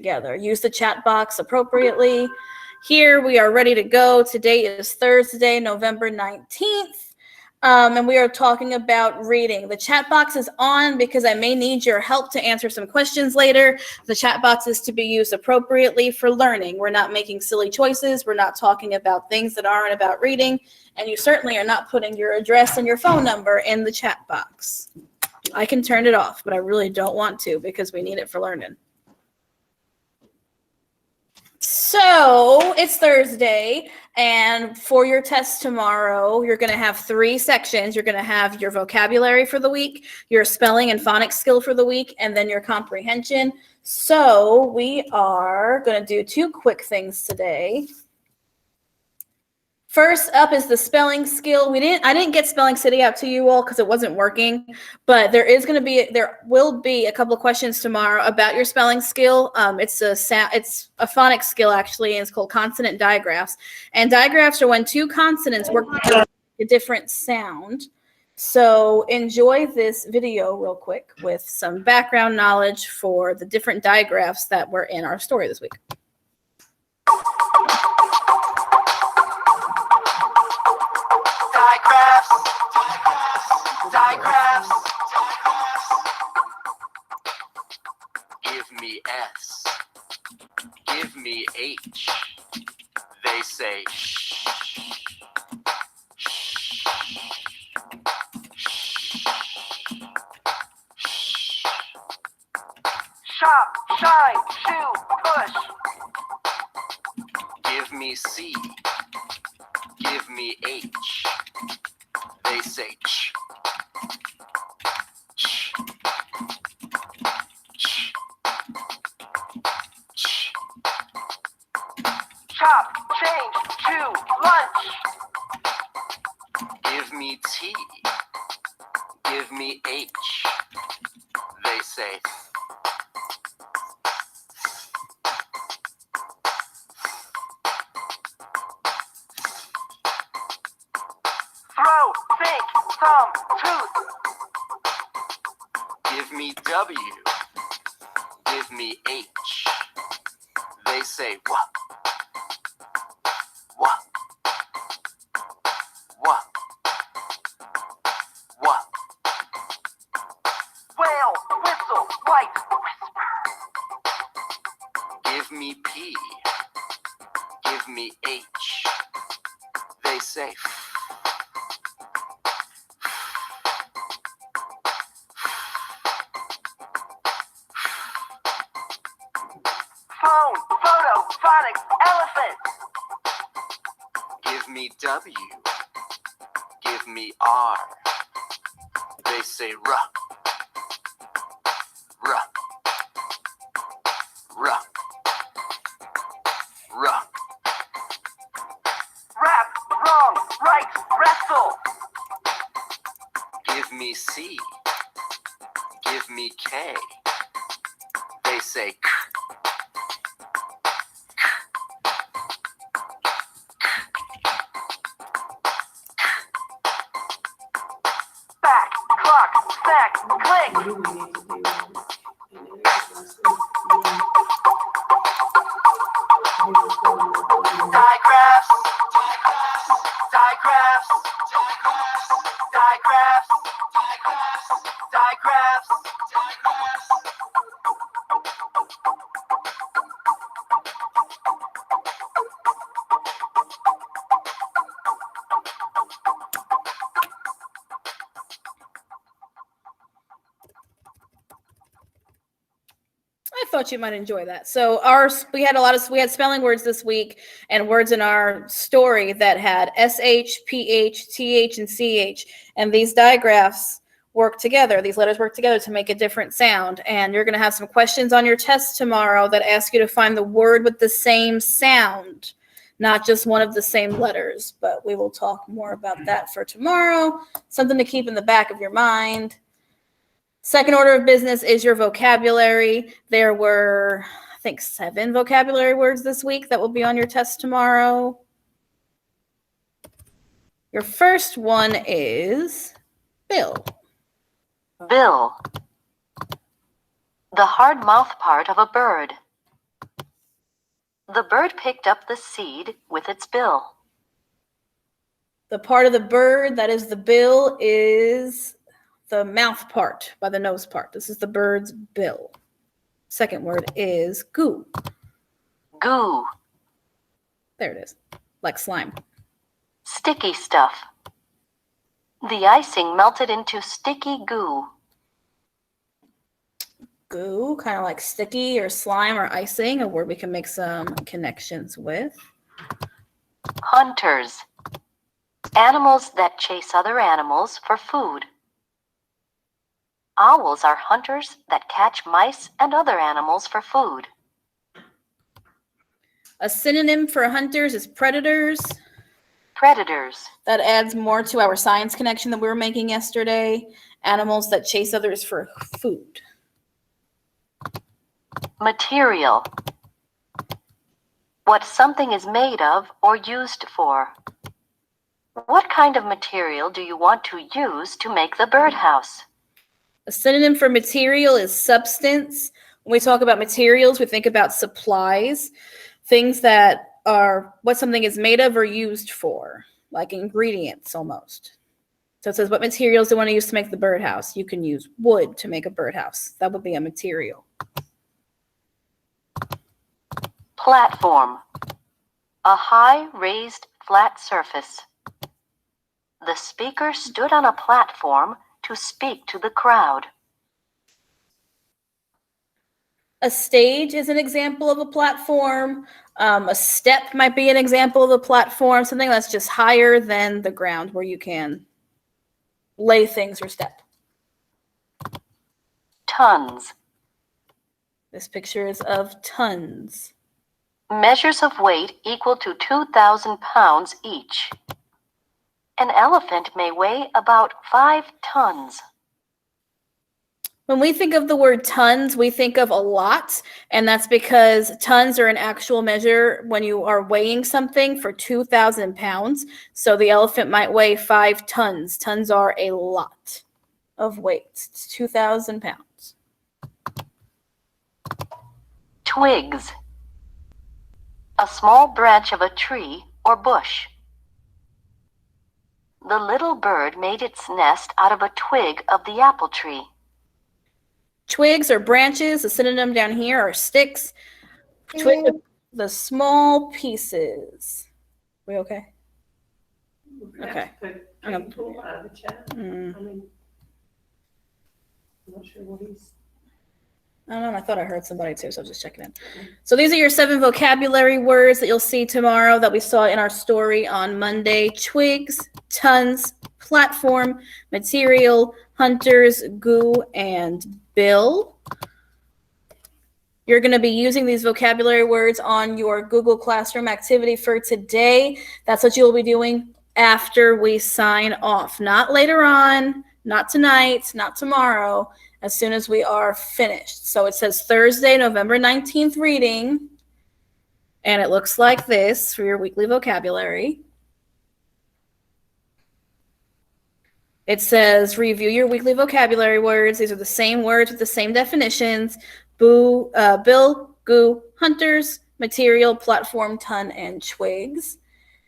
together. Use the chat box appropriately. Here we are ready to go. Today is Thursday, November 19th. And we are talking about reading. The chat box is on because I may need your help to answer some questions later. The chat box is to be used appropriately for learning. We're not making silly choices. We're not talking about things that aren't about reading. And you certainly are not putting your address and your phone number in the chat box. I can turn it off, but I really don't want to because we need it for learning. So it's Thursday, and for your test tomorrow, you're going to have 3 sections. You're going to have your vocabulary for the week, your spelling and phonics skill for the week, and then your comprehension. So we are going to do 2 quick things today. First up is the spelling skill. I didn't get Spelling City out to you all because it wasn't working, but there will be a couple of questions tomorrow about your spelling skill. It's a phonics skill actually, and it's called consonant digraphs. And digraphs are when 2 consonants work together a different sound. So enjoy this video real quick with some background knowledge for the different digraphs that were in our story this week. Digraphs. Give me S. Give me H. They say shh. Shop, shine, shoe, push. Give me C. Give me H. They say ch. Chop, change, chew, lunch. Give me T. Give me H. They say throw, think, thumb, tooth. Give me W. Give me H. They say what? What? What? What? Wail, whistle, white, whisper. Give me P. Give me H. They say phone, photo, phonics, elephant. Give me W. Give me R. They say ruh. Ruh. Ruh. Ruh. Rap, wrong, right, wrestle. Give me C. Give me K. They say k. Back, clock, stack, click. Digraphs. Digraphs. Digraphs. Digraphs. I thought you might enjoy that. So we had spelling words this week and words in our story that had SH, PH, TH, and CH. And these digraphs work together. These letters work together to make a different sound. And you're going to have some questions on your test tomorrow that ask you to find the word with the same sound, not just one of the same letters. But we will talk more about that for tomorrow. Something to keep in the back of your mind. Second order of business is your vocabulary. There were, I think, 7 vocabulary words this week that will be on your test tomorrow. Your first one is bill. Bill. The hard mouth part of a bird. The bird picked up the seed with its bill. The part of the bird that is the bill is the mouth part by the nose part. This is the bird's bill. Second word is goo. Goo. There it is, like slime. Sticky stuff. The icing melted into sticky goo. Goo, kind of like sticky or slime or icing, a word we can make some connections with. Hunters. Animals that chase other animals for food. Owls are hunters that catch mice and other animals for food. A synonym for hunters is predators. Predators. That adds more to our science connection that we were making yesterday. Animals that chase others for food. Material. What something is made of or used for. What kind of material do you want to use to make the birdhouse? A synonym for material is substance. When we talk about materials, we think about supplies, things that are what something is made of or used for, like ingredients almost. So it says, what materials do you want to use to make the birdhouse? You can use wood to make a birdhouse. That would be a material. Platform. A high, raised, flat surface. The speaker stood on a platform to speak to the crowd. A stage is an example of a platform. A step might be an example of a platform, something that's just higher than the ground where you can lay things or step. Tons. This picture is of tons. Measures of weight equal to 2,000 pounds each. An elephant may weigh about 5 tons. When we think of the word tons, we think of a lot, and that's because tons are an actual measure when you are weighing something for 2,000 pounds. So the elephant might weigh 5 tons. Tons are a lot of weight. It's 2,000 pounds. Twigs. A small branch of a tree or bush. The little bird made its nest out of a twig of the apple tree. Twigs or branches, a synonym down here are sticks. Twigs are the small pieces. We okay? Okay. I'm gonna pull out of the chat. I mean, I'm not sure what he's. I don't know. I thought I heard somebody too, so I was just checking in. So these are your 7 vocabulary words that you'll see tomorrow that we saw in our story on Monday. Twigs, tons, platform, material, hunters, goo, and bill. You're going to be using these vocabulary words on your Google Classroom activity for today. That's what you'll be doing after we sign off. Not later on, not tonight, not tomorrow, as soon as we are finished. So it says Thursday, November 19th reading, and it looks like this for your weekly vocabulary. It says review your weekly vocabulary words. These are the same words with the same definitions. Bill, goo, hunters, material, platform, ton, and twigs.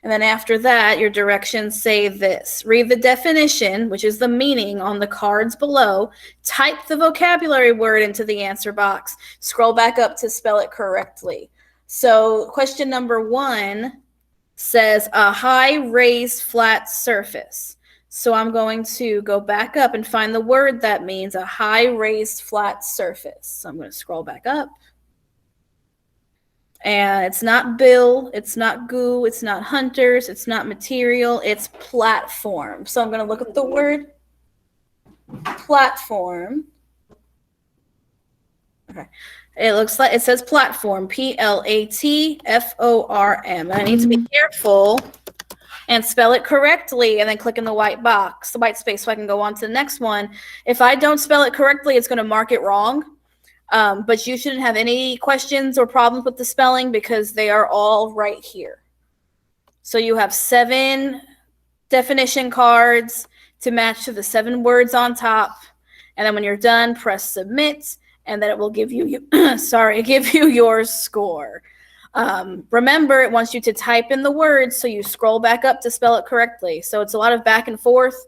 And then after that, your directions say this. Read the definition, which is the meaning on the cards below. Type the vocabulary word into the answer box. Scroll back up to spell it correctly. So question number 1 says a high raised flat surface. So I'm going to go back up and find the word that means a high raised flat surface. So I'm going to scroll back up. And it's not bill, it's not goo, it's not hunters, it's not material, it's platform. So I'm going to look at the word platform. Okay. It looks like it says platform, Platform. I need to be careful and spell it correctly and then click in the white box, the white space, so I can go on to the next one. If I don't spell it correctly, it's going to mark it wrong. But you shouldn't have any questions or problems with the spelling because they are all right here. So you have 7 definition cards to match to the 7 words on top. And then when you're done, press submit, and then it will give you, give you your score. Remember, it wants you to type in the words, so you scroll back up to spell it correctly. So it's a lot of back and forth,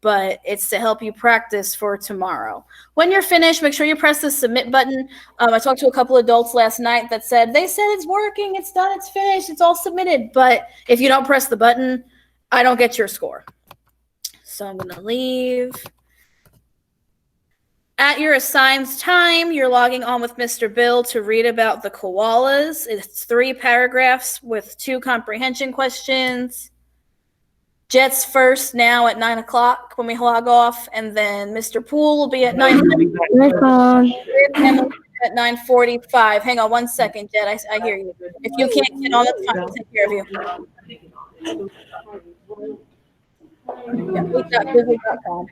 but it's to help you practice for tomorrow. When you're finished, make sure you press the submit button. I talked to a couple adults last night that said, they said it's working, it's done, it's finished, it's all submitted. But if you don't press the button, I don't get your score. So I'm gonna leave. At your assigned time, you're logging on with Mr. Bill to read about the koalas. It's 3 paragraphs with 2 comprehension questions. Jet's first now at 9 o'clock when we log off, and then Mr. Poole will be at 9 at 9:45. Hang on 1 second, Jet. I hear you. If you can't get on, that's fine. I'll take care of you. Yeah, we've.google.com.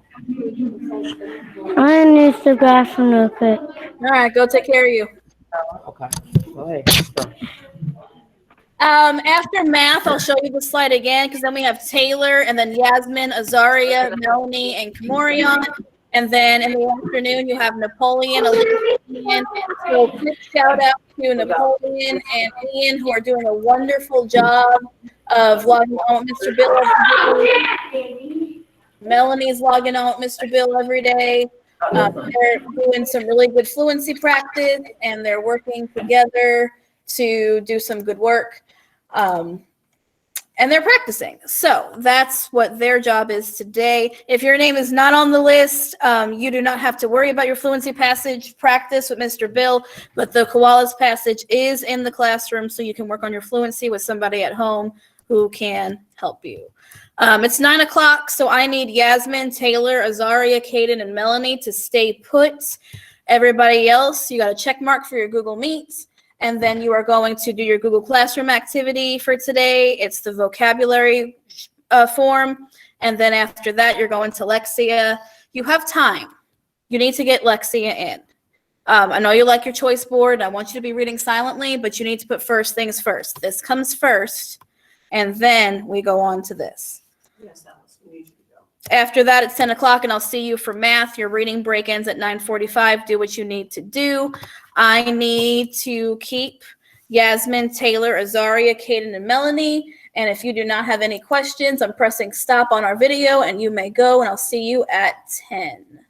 I need the bathroom real quick. All right, go take care of you. Okay. Go ahead. After math, I'll show you the slide again, because then we have Taylor, and then Yasmin, Azaria, Melanie, and Kamorion. And then in the afternoon, you have Napoleon, Olivia, so quick shout out to Napoleon and Ian, who are doing a wonderful job of logging on with Mr. Bill every day. Melanie's logging on with Mr. Bill every day. They're doing some really good fluency practice, and they're working together to do some good work. And they're practicing. So that's what their job is today. If your name is not on the list, you do not have to worry about your fluency passage practice with Mr. Bill, but the koalas passage is in the classroom, so you can work on your fluency with somebody at home who can help you. It's 9 o'clock, so I need Yasmin, Taylor, Azaria, Kaden, and Melanie to stay put. Everybody else, you got a check mark for your Google Meets. And then you are going to do your Google Classroom activity for today. It's the vocabulary form. And then after that, you're going to Lexia. You have time. You need to get Lexia in. I know you like your choice board. I want you to be reading silently, but you need to put first things first. This comes first, and then we go on to this. Yes, Alice, we need you to go. After that, it's 10 o'clock, and I'll see you for math. Your reading break ends at 9:45. Do what you need to do. I need to keep Yasmin, Taylor, Azaria, Kaden, and Melanie. And if you do not have any questions, I'm pressing stop on our video, and you may go, and I'll see you at 10.